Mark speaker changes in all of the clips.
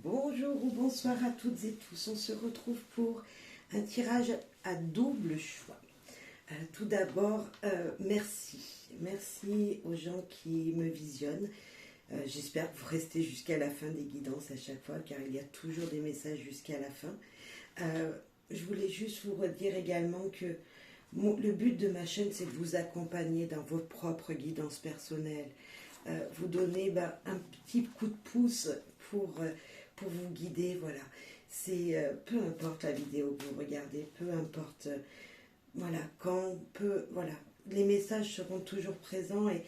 Speaker 1: Bonjour ou bonsoir à toutes et tous. On se retrouve pour un tirage à double choix. Tout d'abord, merci. Merci aux gens qui me visionnent. J'espère que vous restez jusqu'à la fin des guidances à chaque fois, car il y a toujours des messages jusqu'à la fin. Je voulais juste vous redire également que le but de ma chaîne, c'est de vous accompagner dans vos propres guidances personnelles. Vous donner un petit coup de pouce pour vous guider, voilà. C'est peu importe la vidéo que vous regardez, peu importe, voilà, voilà. Les messages seront toujours présents et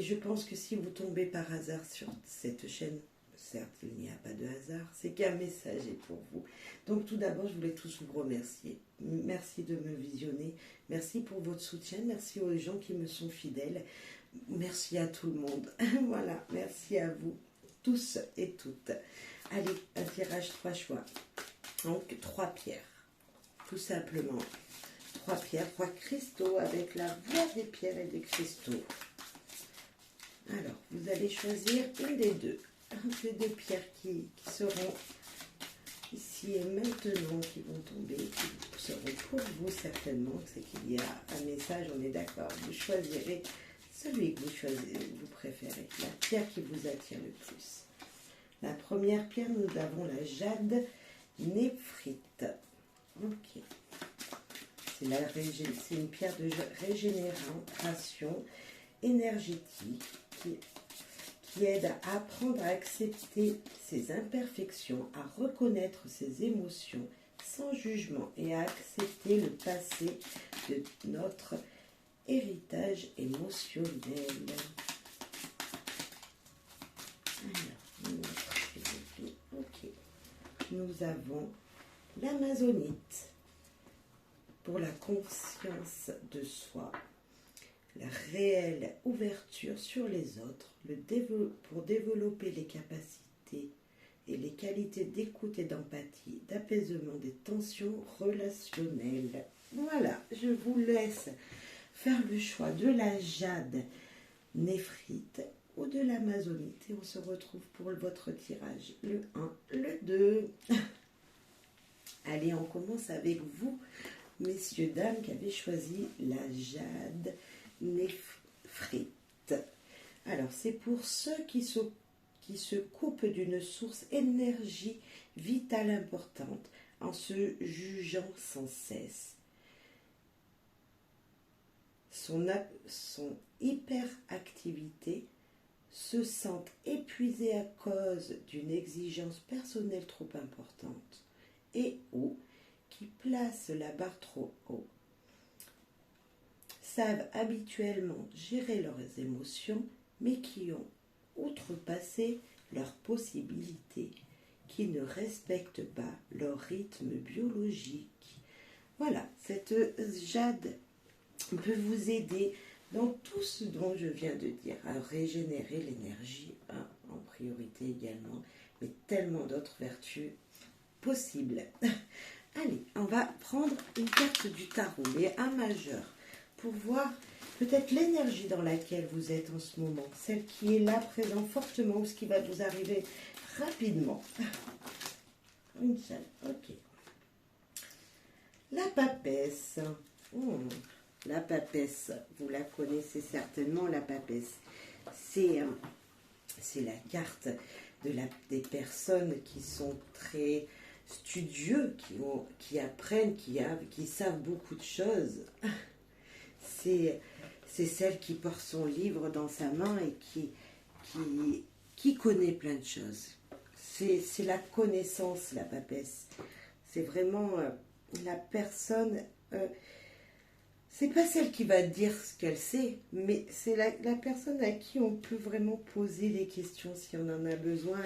Speaker 1: je pense que si vous tombez par hasard sur cette chaîne, certes, il n'y a pas de hasard, c'est qu'un message est pour vous. Donc tout d'abord, je voulais tous vous remercier. Merci de me visionner, merci pour votre soutien, merci aux gens qui me sont fidèles, merci à tout le monde. Voilà, merci à vous tous et toutes. Allez, un tirage 3 choix. Donc 3 pierres, tout simplement. 3 pierres, 3 cristaux avec la voix des pierres et des cristaux. Alors, vous allez choisir une des deux. Ces deux pierres qui seront ici et maintenant, qui vont tomber, qui seront pour vous certainement. C'est qu'il y a un message, on est d'accord. Vous choisirez celui que vous préférez, la pierre qui vous attire le plus. La première pierre, nous avons la jade néphrite. Ok. C'est une pierre de régénération énergétique qui aide à apprendre à accepter ses imperfections, à reconnaître ses émotions sans jugement et à accepter le passé de notre héritage émotionnel. Ok. Nous avons l'amazonite pour la conscience de soi, la réelle ouverture sur les autres, pour développer les capacités et les qualités d'écoute et d'empathie, d'apaisement des tensions relationnelles. Voilà, je vous laisse faire le choix de la jade néphrite ou de l'amazonite et on se retrouve pour votre tirage, le 1, le 2. Allez, on commence avec vous, messieurs, dames, qui avez choisi la jade néphrite. Alors, c'est pour ceux qui se coupent d'une source énergie vitale importante en se jugeant sans cesse. Son hyperactivité, se sentent épuisés à cause d'une exigence personnelle trop importante et ou qui placent la barre trop haut, savent habituellement gérer leurs émotions mais qui ont outrepassé leurs possibilités, qui ne respectent pas leur rythme biologique. Voilà, cette jade peut vous aider dans tout ce dont je viens de dire, à régénérer l'énergie, en priorité également, mais tellement d'autres vertus possibles. Allez, on va prendre une carte du tarot, mais un majeur, pour voir peut-être l'énergie dans laquelle vous êtes en ce moment, celle qui est là, présente fortement, ou ce qui va vous arriver rapidement. Une seule, ok. La papesse. La papesse, vous la connaissez certainement, la papesse. C'est la carte des personnes qui sont très studieux, qui apprennent, qui savent beaucoup de choses. C'est celle qui porte son livre dans sa main et qui connaît plein de choses. C'est la connaissance, la papesse. C'est vraiment la personne... c'est pas celle qui va dire ce qu'elle sait, mais c'est la personne à qui on peut vraiment poser des questions si on en a besoin.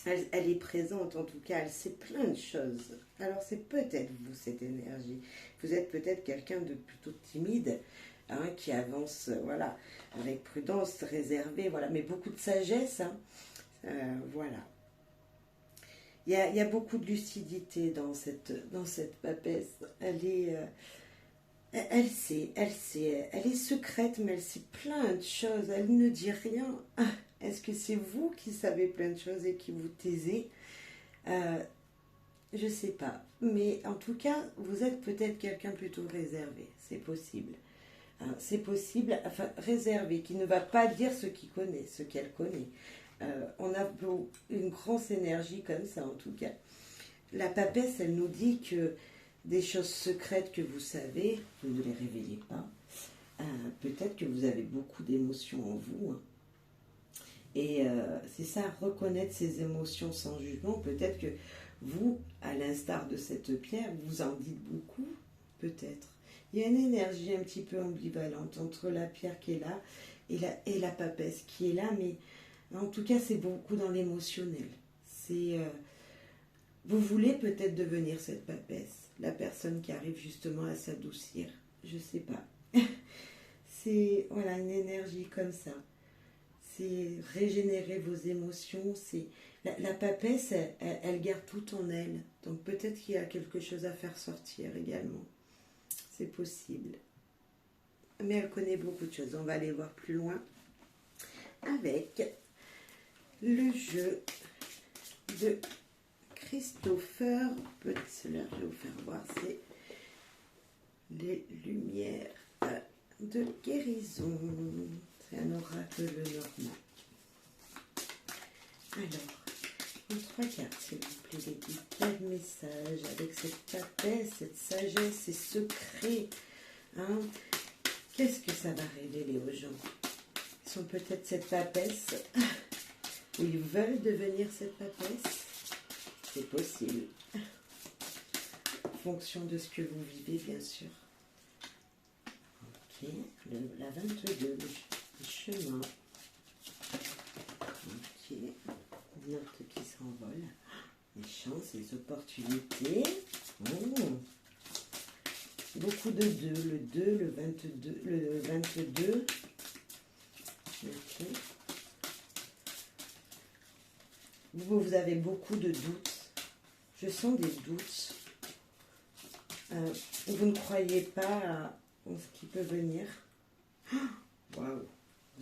Speaker 1: Et elle est présente, en tout cas, elle sait plein de choses. Alors c'est peut-être vous, cette énergie. Vous êtes peut-être quelqu'un de plutôt timide, qui avance, voilà, avec prudence, réservé, voilà, mais beaucoup de sagesse, voilà. Il y a beaucoup de lucidité dans cette papesse. Elle est... Elle sait, elle est secrète, mais elle sait plein de choses, elle ne dit rien, Est-ce que c'est vous qui savez plein de choses et qui vous taisez? Je sais pas. Mais en tout cas, vous êtes peut-être quelqu'un plutôt réservé. C'est possible. Hein, c'est possible, enfin réservé, qui ne va pas dire ce qu'il connaît, ce qu'elle connaît. On a une grosse énergie comme ça, en tout cas. La papesse, elle nous dit que des choses secrètes que vous savez, vous ne les réveillez pas. Peut-être que vous avez beaucoup d'émotions en vous. Hein. Et c'est ça, reconnaître ses émotions sans jugement. Peut-être que vous, à l'instar de cette pierre, vous en dites beaucoup, peut-être. Il y a une énergie un petit peu ambivalente entre la pierre qui est là et la papesse qui est là, mais en tout cas, c'est beaucoup dans l'émotionnel. Vous voulez peut-être devenir cette papesse, la personne qui arrive justement à s'adoucir. Je sais pas. C'est voilà, une énergie comme ça. C'est régénérer vos émotions. La papesse, elle garde tout en elle. Donc peut-être qu'il y a quelque chose à faire sortir également. C'est possible. Mais elle connaît beaucoup de choses. On va aller voir plus loin avec le jeu de Christopher Putzler. Je vais vous faire voir. C'est les lumières de guérison. C'est un oracle normand. Alors, en 3 cartes, s'il vous plaît, les guides, quel message avec cette papesse, cette sagesse, ces secrets, hein? Qu'est-ce que ça va révéler aux gens? Ils sont peut-être cette papesse, ou ils veulent devenir cette papesse. C'est possible. En fonction de ce que vous vivez, bien sûr. Ok, la 22, le chemin. Ok, note qui s'envole. Les chances, les opportunités. Oh. Beaucoup de 2, le 2, le 22. Ok. Vous avez beaucoup de doutes. Je sens des doutes. Vous ne croyez pas en ce qui peut venir. Waouh,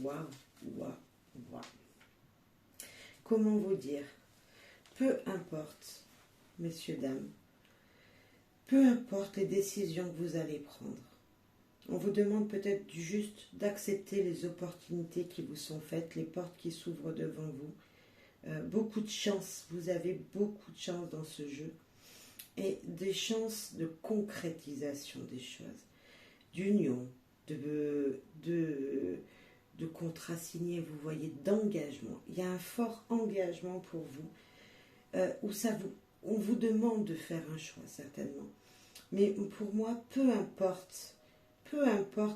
Speaker 1: waouh, waouh, waouh. Comment vous dire? Peu importe, messieurs, dames, peu importe les décisions que vous allez prendre. On vous demande peut-être juste d'accepter les opportunités qui vous sont faites, les portes qui s'ouvrent devant vous. Beaucoup de chance, vous avez beaucoup de chance dans ce jeu. Et des chances de concrétisation des choses, d'union, de contrats signés, vous voyez, d'engagement. Il y a un fort engagement pour vous, où on vous demande de faire un choix, certainement. Mais pour moi, peu importe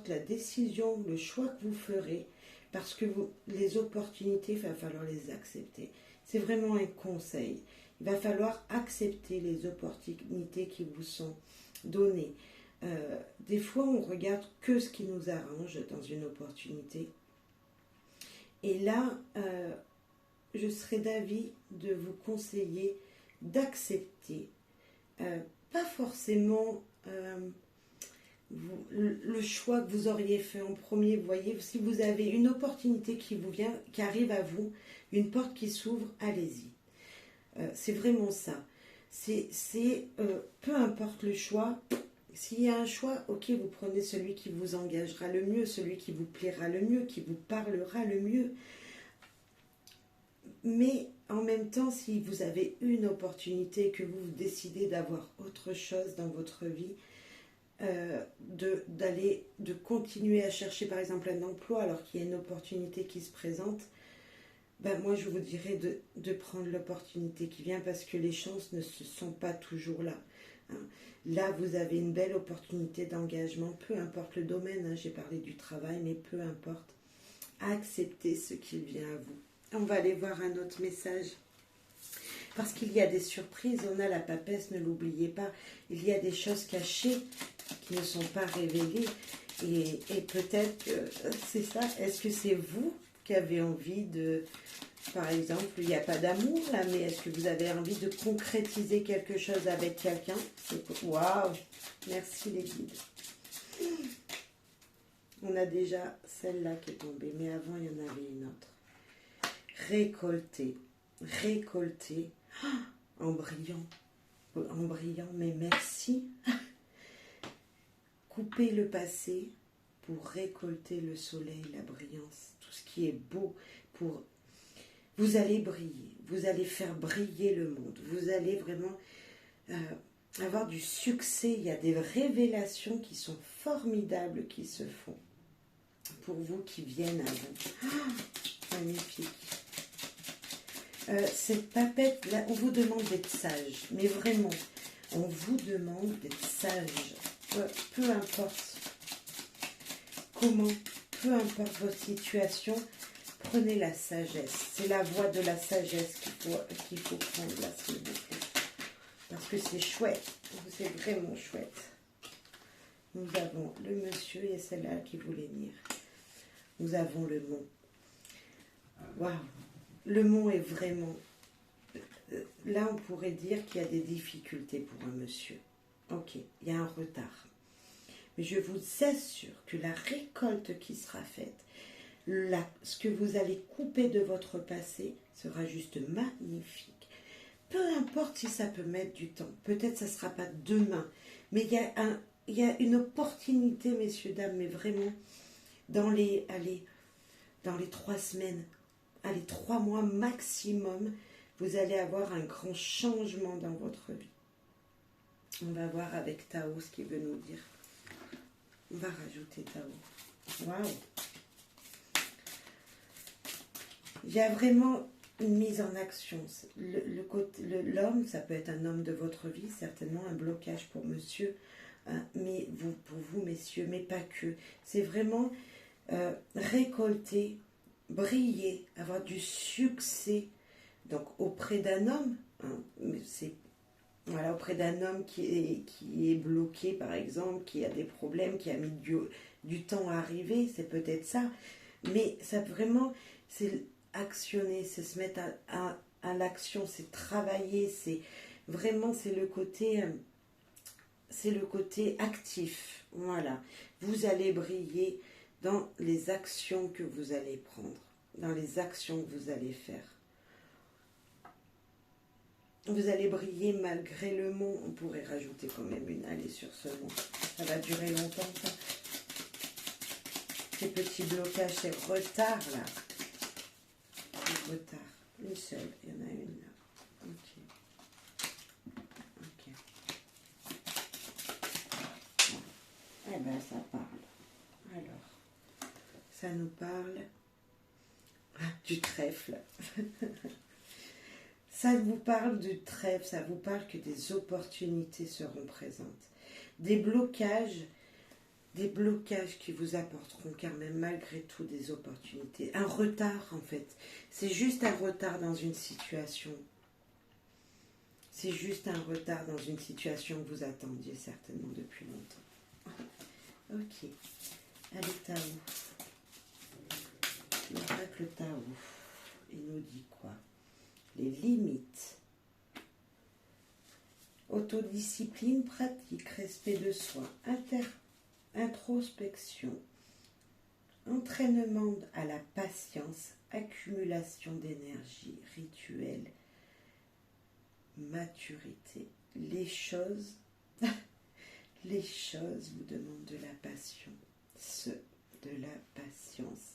Speaker 1: la décision, le choix que vous ferez, parce que les opportunités, il va falloir les accepter. C'est vraiment un conseil. Il va falloir accepter les opportunités qui vous sont données. Des fois, on regarde que ce qui nous arrange dans une opportunité. Et là, je serais d'avis de vous conseiller d'accepter, pas forcément le choix que vous auriez fait en premier. Vous voyez, si vous avez une opportunité qui vous vient, qui arrive à vous, une porte qui s'ouvre, allez-y. C'est vraiment ça. Peu importe le choix, s'il y a un choix, ok, vous prenez celui qui vous engagera le mieux, celui qui vous plaira le mieux, qui vous parlera le mieux. Mais en même temps, si vous avez une opportunité, que vous décidez d'avoir autre chose dans votre vie, de continuer à chercher par exemple un emploi alors qu'il y a une opportunité qui se présente, ben moi je vous dirais de prendre l'opportunité qui vient, parce que les chances ne sont pas toujours là. Hein. Là, vous avez une belle opportunité d'engagement, peu importe le domaine, hein, j'ai parlé du travail, mais peu importe. Acceptez ce qui vient à vous. On va aller voir un autre message. Parce qu'il y a des surprises, on a la papesse, ne l'oubliez pas. Il y a des choses cachées qui ne sont pas révélées. Et peut-être que c'est ça. Est-ce que c'est vous qui avez envie de... Par exemple, il n'y a pas d'amour là, mais est-ce que vous avez envie de concrétiser quelque chose avec quelqu'un? Waouh! Merci les guides. On a déjà celle-là qui est tombée, mais avant il y en avait une autre. récolter, récolter, en brillant, mais merci. Couper le passé pour récolter le soleil, la brillance, tout ce qui est beau. Vous allez briller, vous allez faire briller le monde, vous allez vraiment avoir du succès. Il y a des révélations qui sont formidables qui se font pour vous, qui viennent à vous. Magnifique. Cette papette là, on vous demande d'être sage, mais vraiment, on vous demande d'être sage. Peu importe comment, peu importe votre situation, prenez la sagesse. C'est la voie de la sagesse qu'il faut prendre là, s'il vous plaît. Parce que c'est chouette, c'est vraiment chouette. Nous avons le monsieur et celle-là qui voulait venir. Nous avons le mont. Waouh! Le mont est vraiment... Là, on pourrait dire qu'il y a des difficultés pour un monsieur. Ok, il y a un retard. Mais je vous assure que la récolte qui sera faite, ce que vous allez couper de votre passé, sera juste magnifique. Peu importe si ça peut mettre du temps. Peut-être ça ne sera pas demain. Mais il y a une opportunité, messieurs, dames, mais vraiment, dans les 3 semaines, 3 mois maximum, vous allez avoir un grand changement dans votre vie. On va voir avec Tao ce qu'il veut nous dire. On va rajouter Tao. Waouh! Il y a vraiment une mise en action. L'homme, ça peut être un homme de votre vie, certainement un blocage pour monsieur, mais pour vous, messieurs, mais pas que. C'est vraiment récolter, briller, avoir du succès. Donc auprès d'un homme, voilà, auprès d'un homme qui est bloqué, par exemple, qui a des problèmes, qui a mis du temps à arriver, c'est peut-être ça. Mais ça vraiment, c'est actionner, c'est se mettre à l'action, c'est travailler, c'est vraiment, c'est le côté actif. Voilà, vous allez briller dans les actions que vous allez prendre, dans les actions que vous allez faire. Vous allez briller malgré le mont. On pourrait rajouter quand même une allée sur ce mont. Ça va durer longtemps, ça. Ces petits blocages, ces retards, là. Ces retards. Une seule. Il y en a une, là. Ok. Eh bien, ça parle. Alors, ça nous parle du trèfle. Ça vous parle du trèfle, ça vous parle que des opportunités seront présentes. Des blocages qui vous apporteront quand même malgré tout des opportunités. Un retard en fait, c'est juste un retard dans une situation. C'est juste un retard dans une situation que vous attendiez certainement depuis longtemps. Ok, allez Tao. L'oracle Tao, il nous dit quoi? Les limites. Autodiscipline, pratique, respect de soi, introspection, entraînement à la patience, accumulation d'énergie, rituel, maturité. Les choses vous demandent de la patience, de la patience.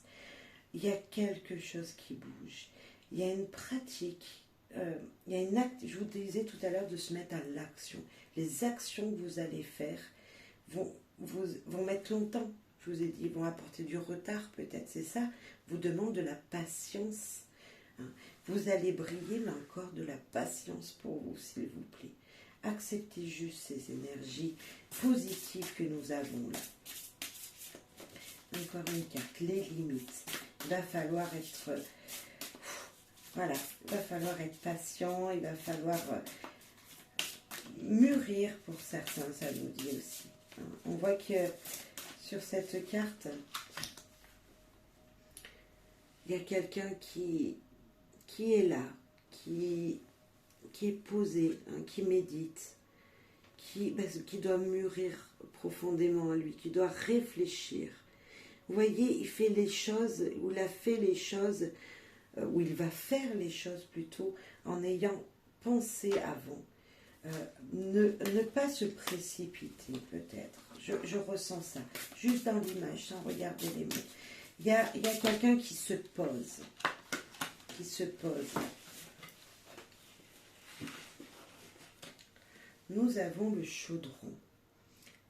Speaker 1: Il y a quelque chose qui bouge. Il y a une pratique, il y a une acte, je vous disais tout à l'heure de se mettre à l'action. Les actions que vous allez faire vont mettre longtemps, je vous ai dit, vont apporter du retard peut-être, c'est ça, vous demande de la patience. Vous allez briller, mais encore de la patience pour vous, s'il vous plaît. Acceptez juste ces énergies positives que nous avons là. Encore une carte, les limites. Il va falloir être... Voilà, il va falloir être patient, il va falloir mûrir pour certains, ça nous dit aussi. On voit que sur cette carte, il y a quelqu'un qui est là, qui est posé, qui médite, qui doit mûrir profondément à lui, qui doit réfléchir. Vous voyez, il fait les choses, ou il a fait les choses où il va faire les choses plutôt en ayant pensé avant. Ne pas se précipiter peut-être. Je ressens ça, juste dans l'image, sans regarder les mots. Il y a quelqu'un qui se pose. Qui se pose. Nous avons le chaudron.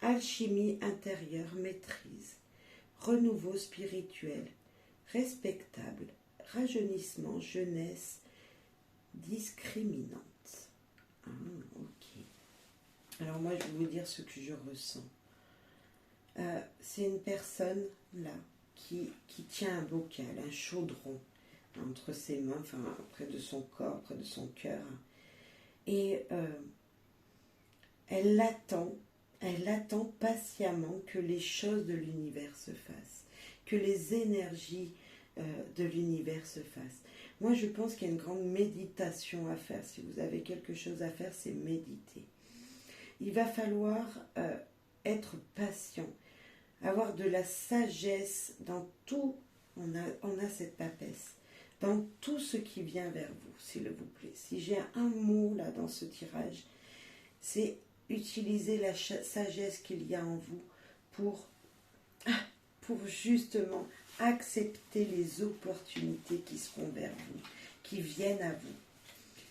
Speaker 1: Alchimie intérieure, maîtrise. Renouveau spirituel. Respectable. Rajeunissement, jeunesse. Discriminante. Ah, ok. Alors moi, je vais vous dire ce que je ressens. C'est une personne, là, qui tient un bocal, un chaudron, entre ses mains, enfin, près de son corps, près de son cœur. Et elle attend patiemment que les choses de l'univers se fassent, que les énergies de l'univers se fassent. Moi, je pense qu'il y a une grande méditation à faire. Si vous avez quelque chose à faire, c'est méditer. Il va falloir être patient, avoir de la sagesse dans tout. On a cette papesse, dans tout ce qui vient vers vous, s'il vous plaît. Si j'ai un mot là dans ce tirage, c'est utiliser la sagesse qu'il y a en vous pour justement accepter les opportunités qui seront vers vous, qui viennent à vous.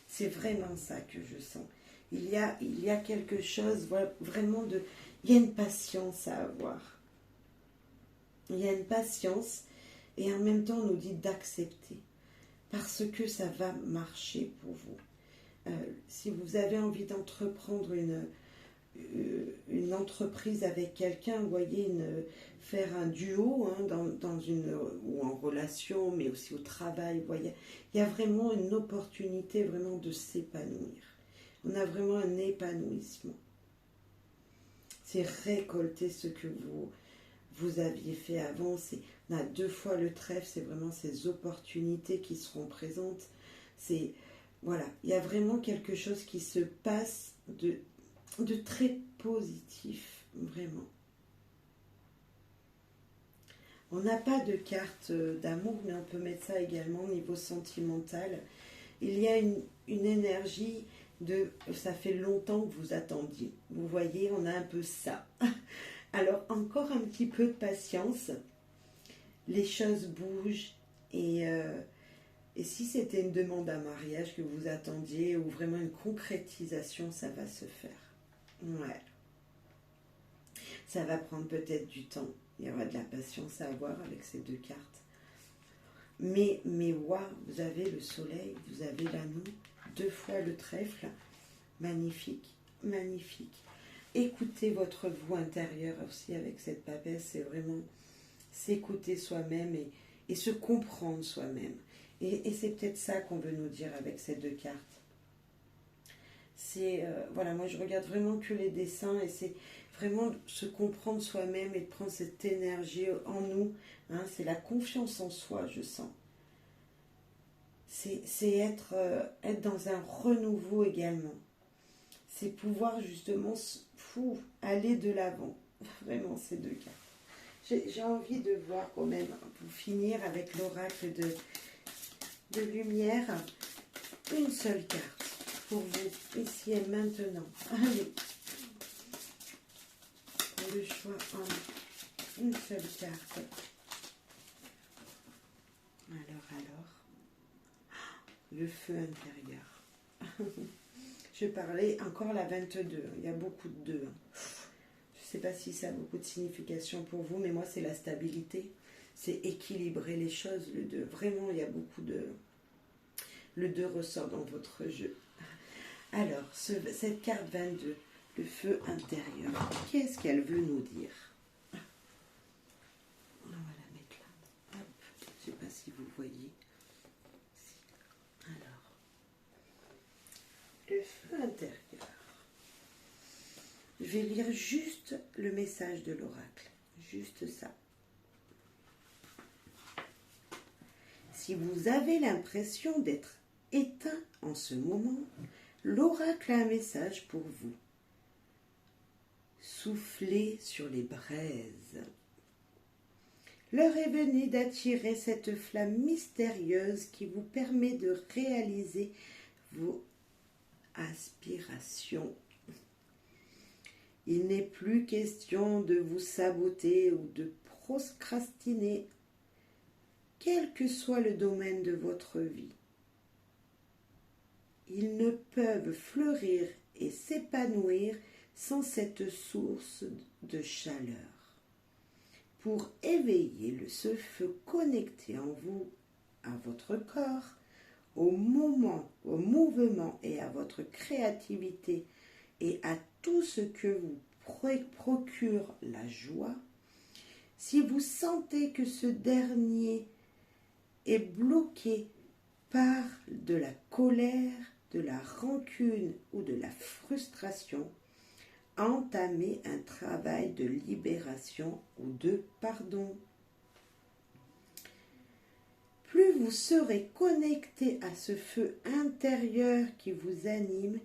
Speaker 1: C'est vraiment ça que je sens. Il y a quelque chose vraiment de... Il y a une patience à avoir. Il y a une patience et en même temps on nous dit d'accepter parce que ça va marcher pour vous. Si vous avez envie d'entreprendre une entreprise avec quelqu'un, vous voyez, faire un duo dans une, ou en relation, mais aussi au travail, vous voyez, il y a vraiment une opportunité vraiment de s'épanouir. On a vraiment un épanouissement. C'est récolter ce que vous aviez fait avant. On a 2 fois le trèfle, c'est vraiment ces opportunités qui seront présentes. Voilà, il y a vraiment quelque chose qui se passe de très positif, vraiment. On n'a pas de carte d'amour, mais on peut mettre ça également au niveau sentimental. Il y a une énergie ça fait longtemps que vous attendiez. Vous voyez, on a un peu ça. Alors, encore un petit peu de patience. Les choses bougent et si c'était une demande à mariage que vous attendiez ou vraiment une concrétisation, ça va se faire. Ouais. Ça va prendre peut-être du temps. Il y aura de la patience à avoir avec ces 2 cartes. Mais waouh, vous avez le soleil, vous avez l'anneau, 2 fois le trèfle. Magnifique, magnifique. Écoutez votre voix intérieure aussi avec cette papesse, c'est vraiment s'écouter soi-même et se comprendre soi-même. Et c'est peut-être ça qu'on veut nous dire avec ces 2 cartes. C'est, voilà, moi je regarde vraiment que les dessins et c'est vraiment se comprendre soi-même et de prendre cette énergie en nous. Hein, c'est la confiance en soi, je sens. C'est être dans un renouveau également. C'est pouvoir justement aller de l'avant. Vraiment, ces 2 cartes. J'ai envie de voir quand même, pour finir avec l'oracle de lumière, une seule carte pour vous, ici et maintenant. Allez, le choix en une seule carte. Alors, le feu intérieur. Je parlais encore la 22, il y a beaucoup de 2. Je ne sais pas si ça a beaucoup de signification pour vous, mais moi c'est la stabilité, c'est équilibrer les choses, le 2. Vraiment, il y a beaucoup de... Le 2 ressort dans votre jeu. Alors, cette carte 22, le feu intérieur, qu'est-ce qu'elle veut nous dire? On va la mettre là. Hop. Je ne sais pas si vous voyez. Alors, le feu intérieur. Je vais lire juste le message de l'oracle. Juste ça. Si vous avez l'impression d'être éteint en ce moment, l'oracle a un message pour vous. Soufflez sur les braises. L'heure est venue d'attirer cette flamme mystérieuse qui vous permet de réaliser vos aspirations. Il n'est plus question de vous saboter ou de procrastiner, quel que soit le domaine de votre vie. Ils ne peuvent fleurir et s'épanouir sans cette source de chaleur. Pour éveiller ce feu connecté en vous, à votre corps, au mouvement et à votre créativité et à tout ce que vous procure la joie, si vous sentez que ce dernier est bloqué par de la colère, de la rancune ou de la frustration, entamez un travail de libération ou de pardon. Plus vous serez connecté à ce feu intérieur qui vous anime,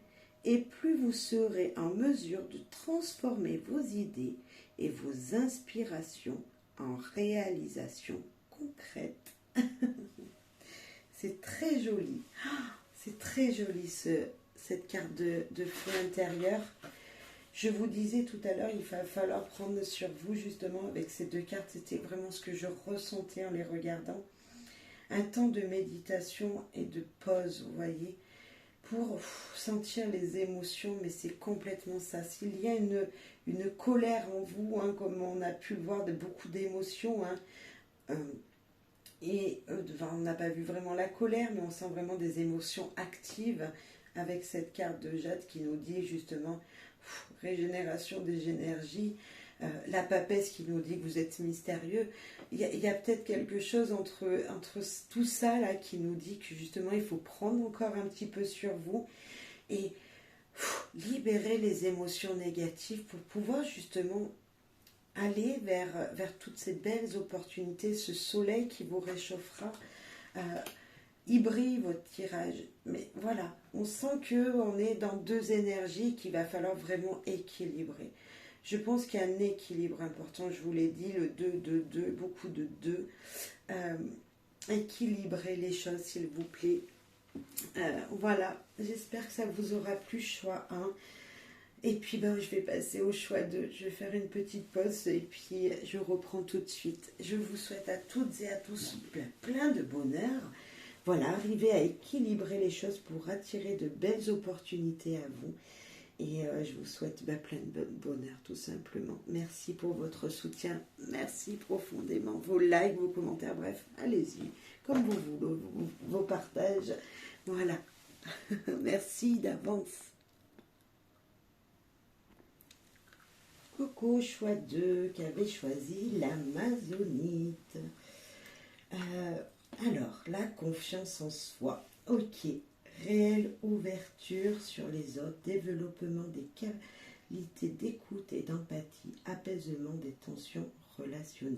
Speaker 1: et plus vous serez en mesure de transformer vos idées et vos inspirations en réalisations concrètes. C'est très joli. C'est très joli cette carte de feu intérieur. Je vous disais tout à l'heure, il va falloir prendre sur vous justement avec ces deux cartes. C'était vraiment ce que je ressentais en les regardant. Un temps de méditation et de pause, vous voyez, pour sentir les émotions, mais c'est complètement ça. S'il y a une colère en vous, hein, comme on a pu le voir, de beaucoup d'émotions, hein, on n'a pas vu vraiment la colère, mais on sent vraiment des émotions actives avec cette carte de jade qui nous dit justement régénération des énergies, la papesse qui nous dit que vous êtes mystérieux. Il y a peut-être quelque chose entre tout ça là qui nous dit que justement il faut prendre encore un petit peu sur vous et libérer les émotions négatives pour pouvoir justement aller vers toutes ces belles opportunités, ce soleil qui vous réchauffera. Il brille votre tirage, mais voilà, on sent qu'on est dans deux énergies qu'il va falloir vraiment équilibrer. Je pense qu'il y a un équilibre important, je vous l'ai dit, le 2, beaucoup de 2. Équilibrez les choses, s'il vous plaît. Voilà, j'espère que ça vous aura plu, choix 1. Et puis je vais passer au choix 2. Je vais faire une petite pause et puis je reprends tout de suite. Je vous souhaite à toutes et à tous plein de bonheur. Voilà, arrivez à équilibrer les choses pour attirer de belles opportunités à vous. Et je vous souhaite plein de bonheur tout simplement. Merci pour votre soutien. Merci profondément. Vos likes, vos commentaires, bref, allez-y. Comme vous voulez, vos partages. Voilà. Merci d'avance. Coucou, choix 2, qui avait choisi l'Amazonite. Alors, la confiance en soi. Ok. Réelle ouverture sur les autres, développement des qualités d'écoute et d'empathie, apaisement des tensions relationnelles.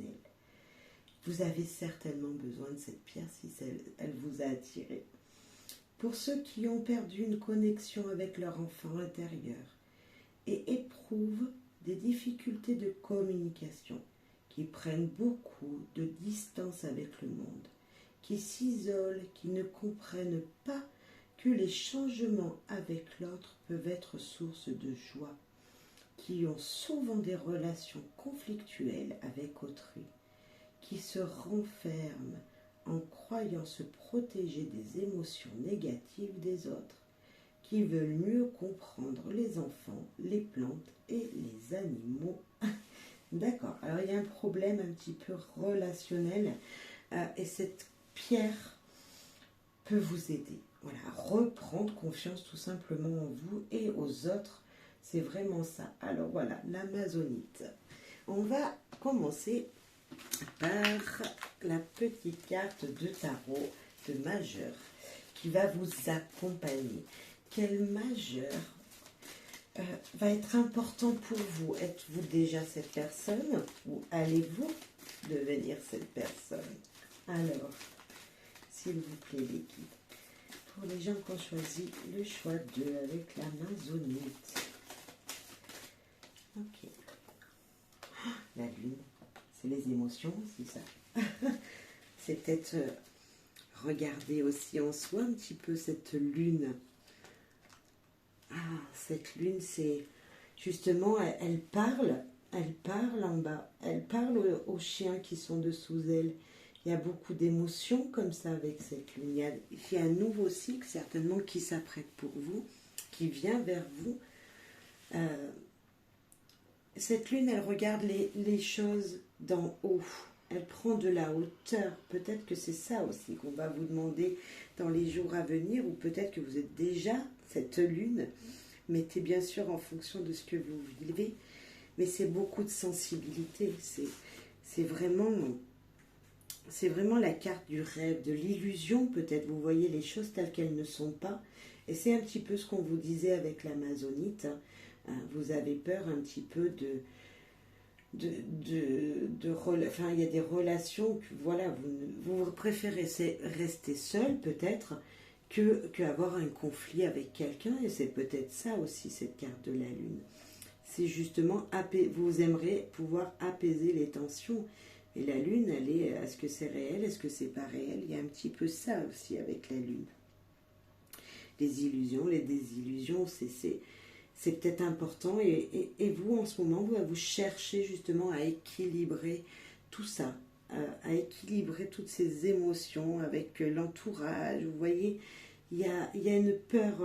Speaker 1: Vous avez certainement besoin de cette pierre si elle vous a attiré. Pour ceux qui ont perdu une connexion avec leur enfant intérieur et éprouvent des difficultés de communication, qui prennent beaucoup de distance avec le monde, qui s'isolent, qui ne comprennent pas que les changements avec l'autre peuvent être source de joie, qui ont souvent des relations conflictuelles avec autrui, qui se renferment en croyant se protéger des émotions négatives des autres, qui veulent mieux comprendre les enfants, les plantes et les animaux. D'accord, alors il y a un problème un petit peu relationnel et cette pierre peut vous aider. Voilà, reprendre confiance tout simplement en vous et aux autres, c'est vraiment ça. Alors voilà, l'Amazonite. On va commencer par la petite carte de tarot de majeur qui va vous accompagner. Quel majeur va être important pour vous? Êtes-vous déjà cette personne ou allez-vous devenir cette personne? Alors, s'il vous plaît, l'équipe. Pour les gens qui ont choisi le choix 2 avec l'Amazonite. Ok. La lune, c'est les émotions aussi, ça. C'est peut-être regarder aussi en soi un petit peu cette lune. Ah, cette lune, c'est justement, elle parle en bas, elle parle aux chiens qui sont dessous elle. Il y a beaucoup d'émotions comme ça avec cette lune. Il y a un nouveau cycle certainement qui s'apprête pour vous, qui vient vers vous. Cette lune, elle regarde les choses d'en haut. Elle prend de la hauteur. Peut-être que c'est ça aussi qu'on va vous demander dans les jours à venir, ou peut-être que vous êtes déjà cette lune. Mettez bien sûr en fonction de ce que vous vivez, mais c'est beaucoup de sensibilité. C'est vraiment la carte du rêve, de l'illusion peut-être. Vous voyez les choses telles qu'elles ne sont pas. Et c'est un petit peu ce qu'on vous disait avec l'amazonite. Vous avez peur un petit peu enfin, il y a des relations que, voilà, vous préférez rester seul peut-être que avoir un conflit avec quelqu'un, et c'est peut-être ça aussi cette carte de la lune. C'est justement, vous aimeriez pouvoir apaiser les tensions, et la lune, elle est, est-ce que c'est réel, est-ce que c'est pas réel? Il y a un petit peu ça aussi avec la lune. Les illusions, les désillusions, c'est peut-être important, et vous en ce moment vous cherchez justement à équilibrer tout ça, à équilibrer toutes ces émotions avec l'entourage. Vous voyez, il y a une peur,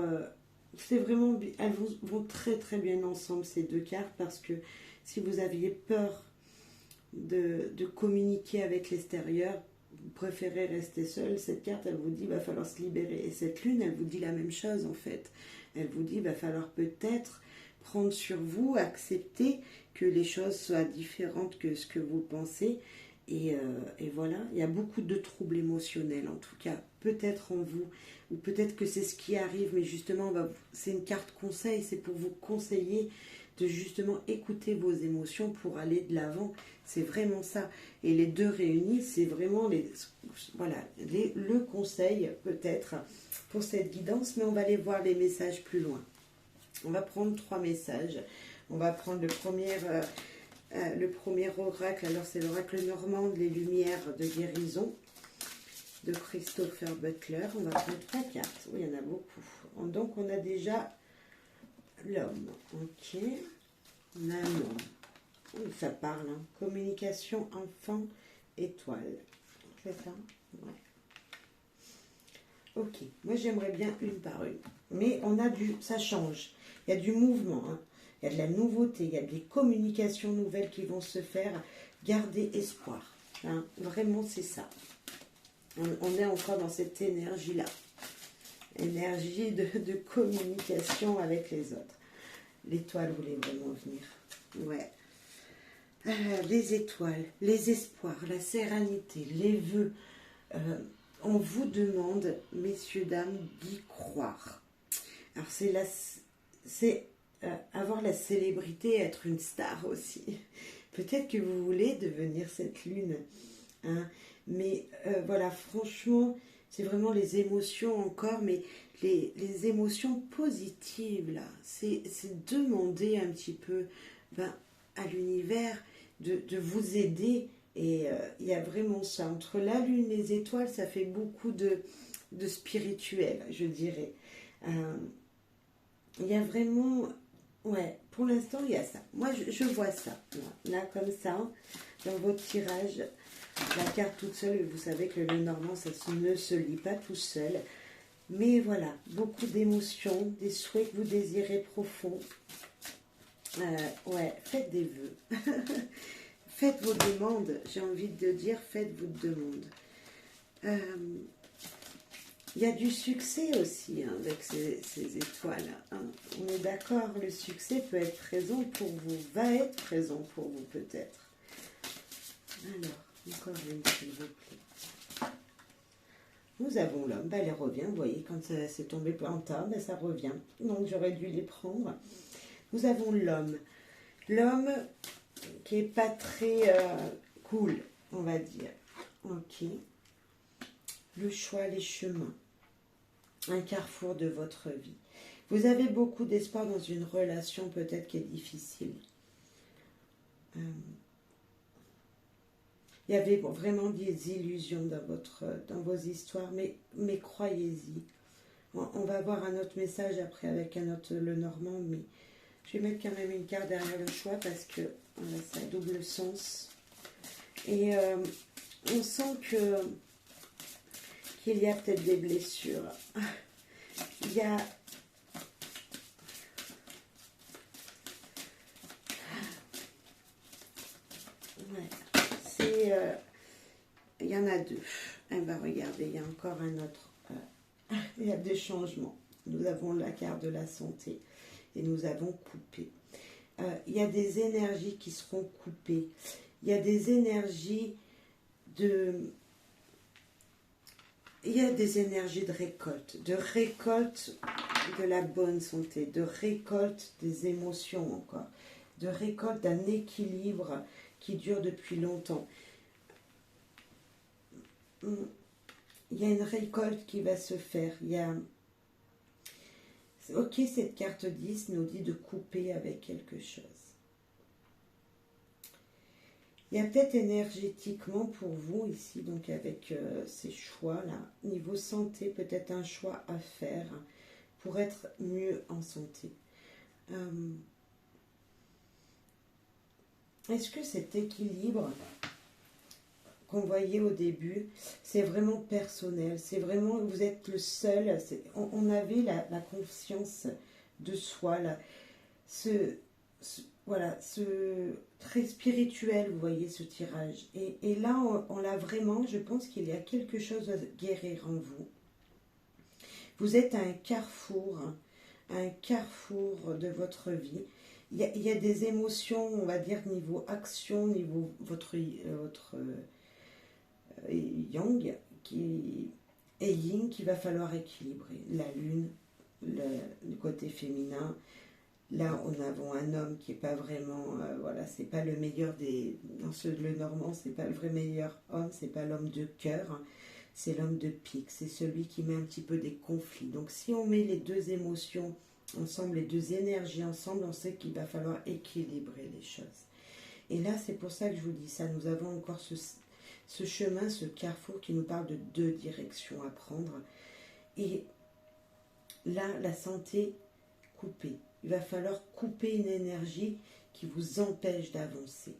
Speaker 1: c'est vraiment, elles vont très très bien ensemble ces deux cartes, parce que si vous aviez peur de communiquer avec l'extérieur, vous préférez rester seul, cette carte elle vous dit va falloir se libérer, et cette lune elle vous dit la même chose en fait. Elle vous dit va falloir peut-être prendre sur vous, accepter que les choses soient différentes que ce que vous pensez, et voilà, il y a beaucoup de troubles émotionnels en tout cas, peut-être en vous, ou peut-être que c'est ce qui arrive, mais justement c'est une carte conseil, c'est pour vous conseiller de justement écouter vos émotions pour aller de l'avant. C'est vraiment ça. Et les deux réunis, c'est vraiment le conseil peut-être pour cette guidance, mais on va aller voir les messages plus loin. On va prendre 3 messages. On va prendre le premier oracle. Alors c'est l'oracle normand, les lumières de guérison de Christopher Butler. On va prendre 3 cartes. Oui, il y en a beaucoup. Donc on a déjà l'homme. Ok. On a un homme. Ça parle. Hein. Communication, enfant, étoile. C'est ça? Ouais. Ok. Moi j'aimerais bien une par une. Mais ça change. Il y a du mouvement. Hein. Il y a de la nouveauté. Il y a des communications nouvelles qui vont se faire. Gardez espoir. Hein. Vraiment c'est ça. On est encore dans cette énergie-là. Énergie de communication avec les autres. L'étoile voulait vraiment venir. Ouais. Les étoiles, les espoirs, la sérénité, les vœux. On vous demande, messieurs, dames, d'y croire. Alors c'est avoir la célébrité, être une star aussi. Peut-être que vous voulez devenir cette lune. Hein. Mais voilà, franchement, c'est vraiment les émotions encore, mais les émotions positives, là. C'est demander un petit peu à l'univers de vous aider. Et il y a vraiment ça. Entre la lune et les étoiles, ça fait beaucoup de spirituel, je dirais. Il y a vraiment... Ouais, pour l'instant, il y a ça. Moi, je vois ça. Là, comme ça, dans votre tirage, la carte toute seule, vous savez que le normand, ça ne se lit pas tout seul. Mais voilà, beaucoup d'émotions, des souhaits que vous désirez profonds. Ouais, faites des vœux. Faites vos demandes, j'ai envie de dire, faites vos demandes. Il y a du succès aussi hein, avec ces étoiles. Hein. On est d'accord, le succès peut être présent pour vous, va être présent pour vous peut-être. Alors, encore une, s'il vous plaît. Nous avons l'homme, elle revient, vous voyez, quand c'est tombé en tas, ça revient. Donc j'aurais dû les prendre. Nous avons l'homme. L'homme qui est pas très cool, on va dire. Ok. Le choix, les chemins. Un carrefour de votre vie. Vous avez beaucoup d'espoir dans une relation peut-être qui est difficile. Il y avait vraiment des illusions dans vos histoires, mais croyez-y. On va avoir un autre message après avec un autre le Normand, mais je vais mettre quand même une carte derrière le choix parce que voilà, ça a double sens. Et on sent qu'il y a peut-être des blessures. Il y a... Ouais, c'est... il y en a deux. Eh bien, regardez, il y a encore un autre. Il y a des changements. Nous avons la carte de la santé et nous avons coupé. Il y a des énergies qui seront coupées. Il y a des énergies de... Il y a des énergies de récolte de la bonne santé, de récolte des émotions encore, de récolte d'un équilibre qui dure depuis longtemps. Il y a une récolte qui va se faire. Il y a... Ok, cette carte 10 nous dit de couper avec quelque chose. Il y a peut-être énergétiquement pour vous ici, donc avec ces choix-là, niveau santé, peut-être un choix à faire pour être mieux en santé. Est-ce que cet équilibre qu'on voyait au début, c'est vraiment personnel, c'est vraiment, vous êtes le seul, on avait la conscience de soi, là, voilà, très spirituel, vous voyez, ce tirage. Et là, on l'a vraiment, je pense qu'il y a quelque chose à guérir en vous. Vous êtes à un carrefour de votre vie. Il y a des émotions, on va dire, niveau action, niveau votre yang et yin qu'il va falloir équilibrer. La lune, le côté féminin. Là, on avons un homme qui n'est pas vraiment, voilà, c'est pas le meilleur le Normand, c'est pas le vrai meilleur homme, c'est pas l'homme de cœur, hein, c'est l'homme de pique, c'est celui qui met un petit peu des conflits. Donc, si on met les deux émotions ensemble, les deux énergies ensemble, on sait qu'il va falloir équilibrer les choses. Et là, c'est pour ça que je vous dis ça, nous avons encore ce chemin, ce carrefour qui nous parle de deux directions à prendre. Et là, la santé coupée. Il va falloir couper une énergie qui vous empêche d'avancer.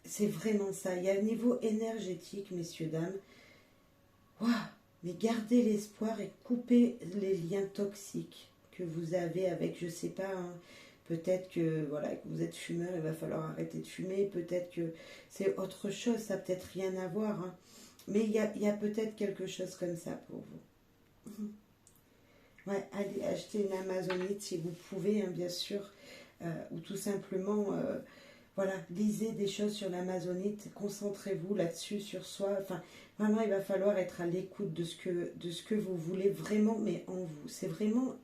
Speaker 1: C'est vraiment ça. Il y a un niveau énergétique, messieurs, dames. Waouh! Mais gardez l'espoir et coupez les liens toxiques que vous avez avec, je ne sais pas, hein, peut-être que voilà, que vous êtes fumeur, il va falloir arrêter de fumer. Peut-être que c'est autre chose, ça n'a peut-être rien à voir. Hein. Mais il y a peut-être quelque chose comme ça pour vous. Ouais, allez acheter une amazonite si vous pouvez, hein, bien sûr, ou tout simplement, voilà, lisez des choses sur l'amazonite, concentrez-vous là-dessus, sur soi. Enfin, vraiment, il va falloir être à l'écoute de ce que vous voulez vraiment, mais en vous. C'est vraiment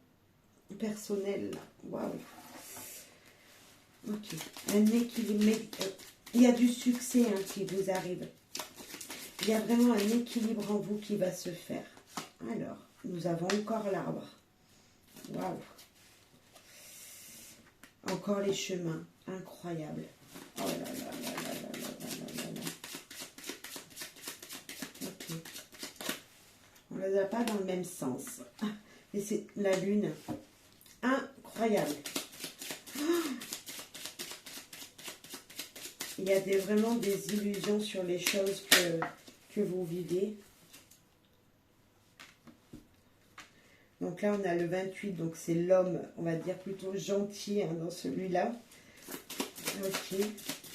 Speaker 1: personnel, là. Waouh. Ok. Un équilibre. Il y a du succès hein, qui vous arrive. Il y a vraiment un équilibre en vous qui va se faire. Alors, nous avons encore l'arbre. Waouh! Encore les chemins. Incroyable. Oh là là là là là là là là. Ok. On ne les a pas dans le même sens. Mais c'est la lune. Incroyable. Il y a vraiment des illusions sur les choses que vous vivez. Donc là, on a le 28, donc c'est l'homme, on va dire plutôt gentil hein, dans celui-là. Ok.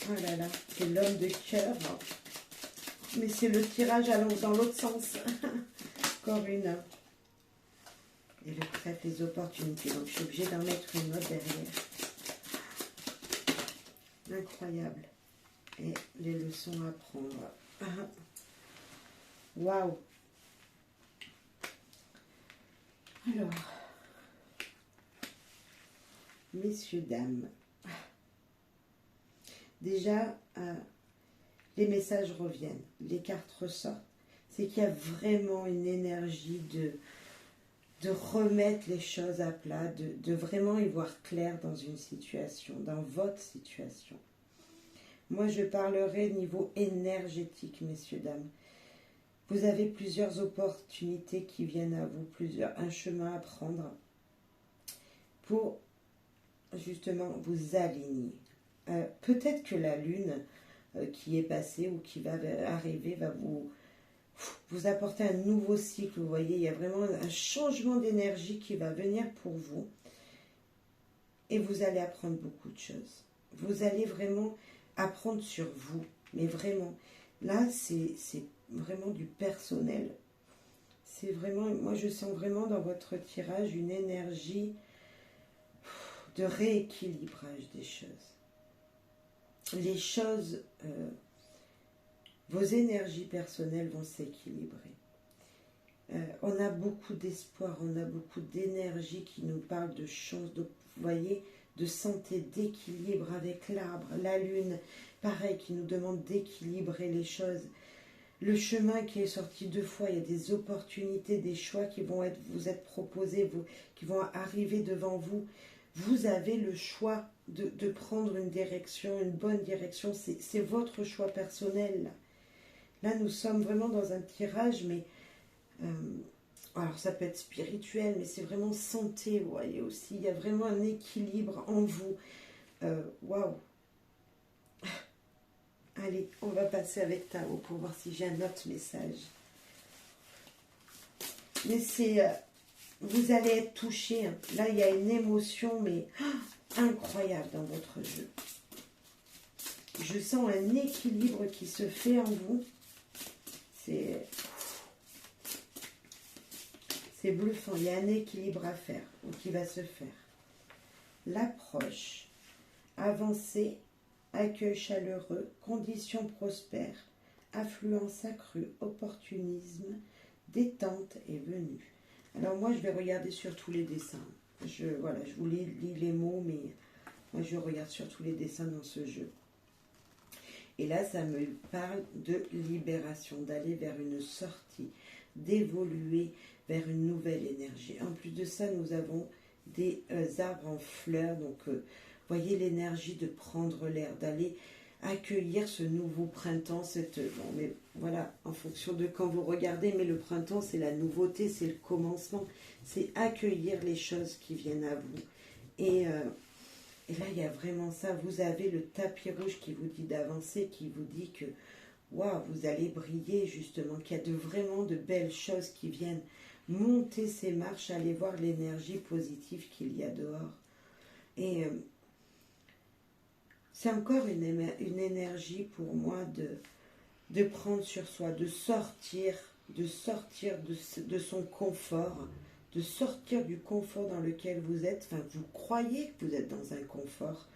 Speaker 1: Oh là là, c'est l'homme de cœur. Mais c'est le tirage dans l'autre sens. Encore une. Et le trèfle, les opportunités. Donc je suis obligée d'en mettre une autre derrière. Incroyable. Et les leçons à prendre. Waouh. Alors, messieurs, dames, déjà, les messages reviennent, les cartes ressortent. C'est qu'il y a vraiment une énergie de remettre les choses à plat, de vraiment y voir clair dans une situation, dans votre situation. Moi, je parlerai niveau énergétique, messieurs, dames. Vous avez plusieurs opportunités qui viennent à vous, un chemin à prendre pour justement vous aligner. Peut-être que la lune qui est passée ou qui va arriver va vous apporter un nouveau cycle. Vous voyez, il y a vraiment un changement d'énergie qui va venir pour vous. Et vous allez apprendre beaucoup de choses. Vous allez vraiment apprendre sur vous. Mais vraiment, là, c'est vraiment du personnel. C'est vraiment, moi je sens vraiment dans votre tirage une énergie de rééquilibrage des choses. Les choses, vos énergies personnelles vont s'équilibrer. On a beaucoup d'espoir, on a beaucoup d'énergie qui nous parle de chance, vous voyez, de santé, d'équilibre avec l'arbre, la lune, pareil, qui nous demande d'équilibrer les choses. Le chemin qui est sorti 2 fois, il y a des opportunités, des choix qui vont vous être proposés, qui vont arriver devant vous. Vous avez le choix de prendre une direction, une bonne direction. C'est votre choix personnel. Là, nous sommes vraiment dans un tirage, mais alors ça peut être spirituel, mais c'est vraiment santé, vous voyez aussi. Il y a vraiment un équilibre en vous. Waouh! Allez, on va passer avec Tao pour voir si j'ai un autre message. Mais c'est... vous allez être touché. Hein. Là, il y a une émotion, mais incroyable dans votre jeu. Je sens un équilibre qui se fait en vous. C'est bluffant. Il y a un équilibre à faire, ou qui va se faire. L'approche. Avancée. Accueil chaleureux, conditions prospères, affluence accrue, opportunisme, détente est venue. Alors moi, je vais regarder sur tous les dessins. Je vous lis les mots, mais moi, je regarde sur tous les dessins dans ce jeu. Et là, ça me parle de libération, d'aller vers une sortie, d'évoluer vers une nouvelle énergie. En plus de ça, nous avons des arbres en fleurs, donc... voyez l'énergie de prendre l'air, d'aller accueillir ce nouveau printemps, mais voilà, en fonction de quand vous regardez, mais le printemps c'est la nouveauté, c'est le commencement, c'est accueillir les choses qui viennent à vous. Et là il y a vraiment ça, vous avez le tapis rouge qui vous dit d'avancer, qui vous dit que waouh, vous allez briller justement, qu'il y a vraiment de belles choses qui viennent. Montez ces marches, allez voir l'énergie positive qu'il y a dehors. Et c'est encore une énergie pour moi de prendre sur soi, de sortir de son confort, de sortir du confort dans lequel vous êtes. Enfin, vous croyez que vous êtes dans un confort,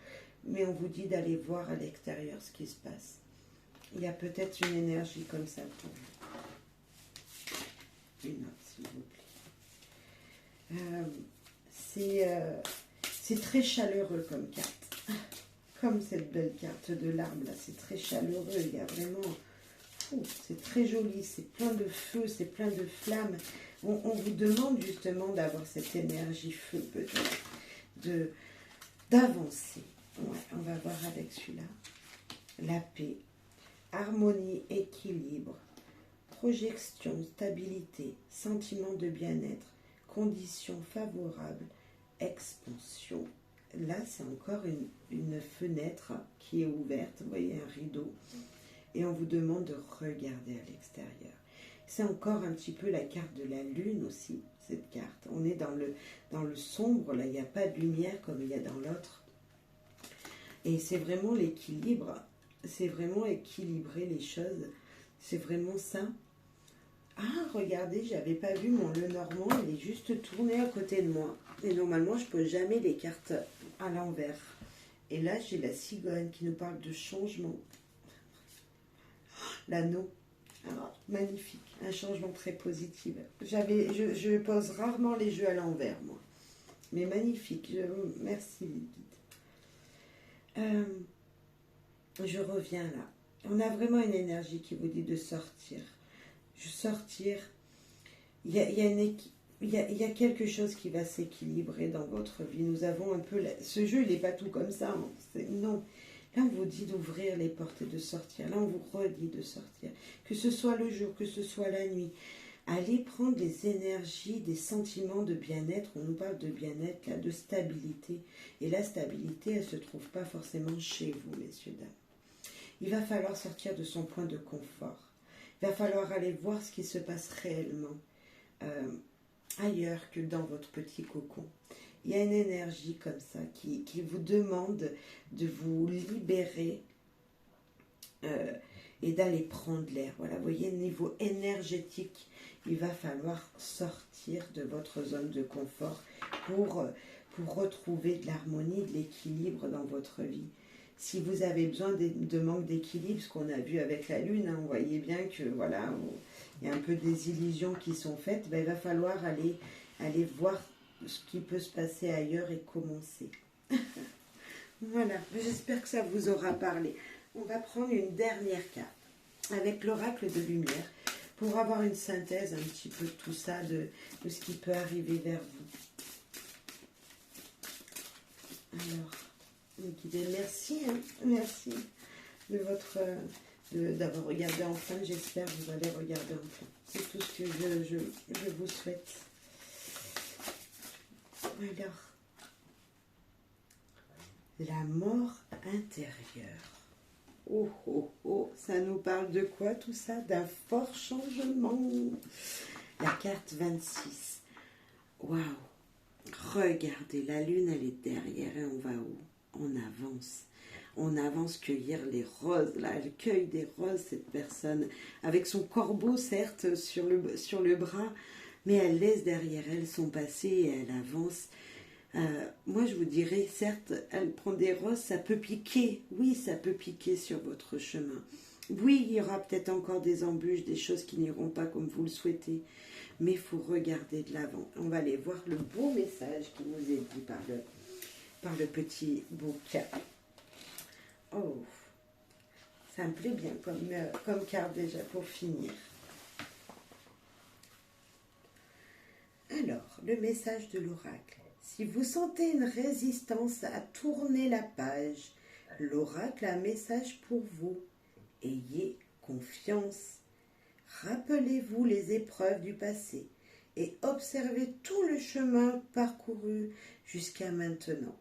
Speaker 1: mais on vous dit d'aller voir à l'extérieur ce qui se passe. Il y a peut-être une énergie comme ça pour vous. Une autre, s'il vous plaît. C'est très chaleureux comme carte. Comme cette belle carte de l'arbre là, c'est très chaleureux, il y a vraiment, c'est très joli, c'est plein de feu, c'est plein de flammes. On vous demande justement d'avoir cette énergie feu peut-être, d'avancer. Ouais, on va voir avec celui-là. La paix, harmonie, équilibre, projection, stabilité, sentiment de bien-être, conditions favorables, expansion. Là, c'est encore une fenêtre qui est ouverte, vous voyez, un rideau, et on vous demande de regarder à l'extérieur. C'est encore un petit peu la carte de la lune aussi, cette carte. On est dans le sombre, là, il n'y a pas de lumière comme il y a dans l'autre. Et c'est vraiment l'équilibre, c'est vraiment équilibrer les choses, c'est vraiment ça. Ah, regardez, j'avais pas vu mon Lenormand, il est juste tourné à côté de moi. Et normalement, je ne pose jamais les cartes à l'envers. Et là, j'ai la cigogne qui nous parle de changement. L'anneau. Alors, magnifique. Un changement très positif. Je pose rarement les jeux à l'envers, moi. Mais magnifique. Merci, Lydie. Je reviens là. On a vraiment une énergie qui vous dit de sortir. Sortir. Il y a quelque chose qui va s'équilibrer dans votre vie. Nous avons un peu... Ce jeu, il n'est pas tout comme ça. Non. Là, on vous dit d'ouvrir les portes et de sortir. Là, on vous redit de sortir. Que ce soit le jour, que ce soit la nuit. Allez prendre les énergies, des sentiments de bien-être. On nous parle de bien-être, là, de stabilité. Et la stabilité, elle ne se trouve pas forcément chez vous, messieurs, dames. Il va falloir sortir de son point de confort. Il va falloir aller voir ce qui se passe réellement ailleurs que dans votre petit cocon. Il y a une énergie comme ça qui vous demande de vous libérer et d'aller prendre l'air. Voilà, vous voyez, niveau énergétique, il va falloir sortir de votre zone de confort pour retrouver de l'harmonie, de l'équilibre dans votre vie. Si vous avez besoin de manque d'équilibre, ce qu'on a vu avec la Lune, hein, on voyait bien que voilà, il y a un peu des illusions qui sont faites, ben, il va falloir aller voir ce qui peut se passer ailleurs et commencer. Voilà, j'espère que ça vous aura parlé. On va prendre une dernière carte avec l'oracle de lumière pour avoir une synthèse un petit peu de tout ça, de ce qui peut arriver vers vous. Alors, guidez, merci, hein, merci de votre d'avoir regardé enfin. J'espère que vous allez regarder enfin. C'est tout ce que je vous souhaite. Alors, la mort intérieure. Oh, oh, oh, ça nous parle de quoi tout ça? D'un fort changement. La carte 26. Waouh! Regardez, la lune, elle est derrière et on va où? On avance. On avance cueillir les roses. Là, elle cueille des roses, cette personne. Avec son corbeau, certes, sur le bras, mais elle laisse derrière elle son passé et elle avance. Moi, je vous dirais, certes, elle prend des roses, ça peut piquer. Oui, ça peut piquer sur votre chemin. Oui, il y aura peut-être encore des embûches, des choses qui n'iront pas comme vous le souhaitez. Mais il faut regarder de l'avant. On va aller voir le beau message qui nous est dit par le petit bouquin. Oh, ça me plaît bien comme carte déjà pour finir. Alors, le message de l'oracle. Si vous sentez une résistance à tourner la page, l'oracle a un message pour vous. Ayez confiance. Rappelez-vous les épreuves du passé et observez tout le chemin parcouru jusqu'à maintenant.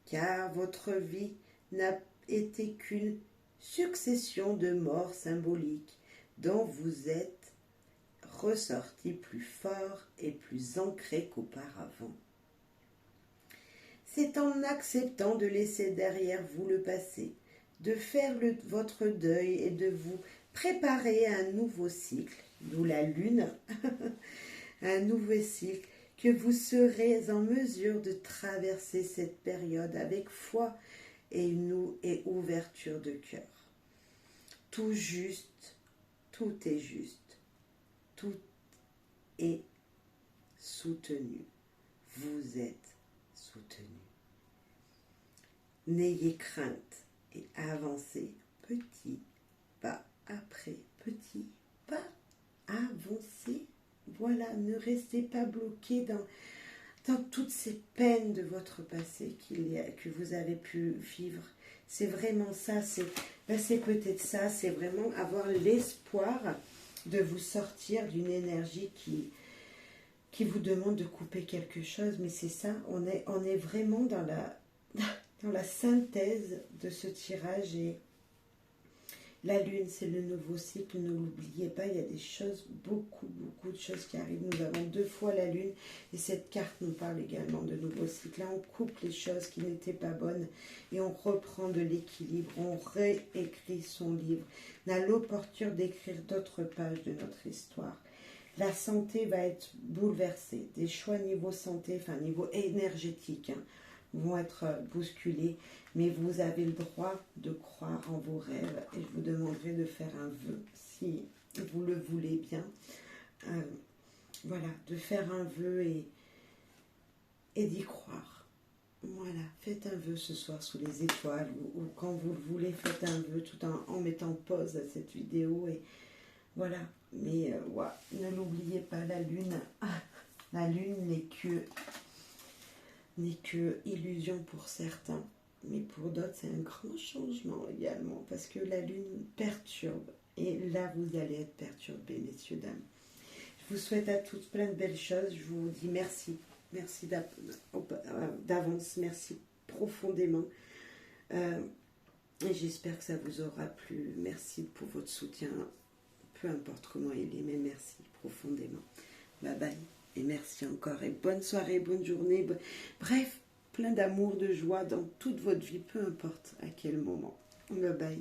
Speaker 1: Car votre vie n'a été qu'une succession de morts symboliques dont vous êtes ressorti plus fort et plus ancré qu'auparavant. C'est en acceptant de laisser derrière vous le passé, de faire votre deuil et de vous préparer à un nouveau cycle, d'où la lune, un nouveau cycle, que vous serez en mesure de traverser cette période avec foi et ouverture de cœur. Tout est juste, tout est soutenu. Vous êtes soutenu. N'ayez crainte et avancez petit pas après petit pas. Avancez. Voilà, ne restez pas bloqué dans toutes ces peines de votre passé que vous avez pu vivre. C'est vraiment ça, c'est peut-être ça, c'est vraiment avoir l'espoir de vous sortir d'une énergie qui vous demande de couper quelque chose, mais c'est ça, on est vraiment dans la synthèse de ce tirage. Et la lune, c'est le nouveau cycle, ne l'oubliez pas, il y a des choses, beaucoup de choses qui arrivent. Nous avons 2 fois la lune et cette carte nous parle également de nouveau cycle. Là, on coupe les choses qui n'étaient pas bonnes et on reprend de l'équilibre, on réécrit son livre. On a l'opportunité d'écrire d'autres pages de notre histoire. La santé va être bouleversée, des choix niveau santé, enfin niveau énergétique, vont être bousculés, mais vous avez le droit de croire en vos rêves et je vous demanderai de faire un vœu, si vous le voulez bien. Voilà, de faire un vœu et d'y croire. Voilà, faites un vœu ce soir sous les étoiles ou quand vous le voulez, faites un vœu tout en mettant pause à cette vidéo et voilà. Mais ne l'oubliez pas, la lune n'est que illusion pour certains. mais pour d'autres, c'est un grand changement également, parce que la lune perturbe. Et là, vous allez être perturbés, messieurs, dames. Je vous souhaite à tous plein de belles choses. Je vous dis merci. Merci d'avance. Merci profondément. Et j'espère que ça vous aura plu. Merci pour votre soutien. Peu importe comment il est, mais merci profondément. Bye bye. Et merci encore. Et bonne soirée, bonne journée. Bref, plein d'amour, de joie dans toute votre vie, peu importe à quel moment. Bye bye.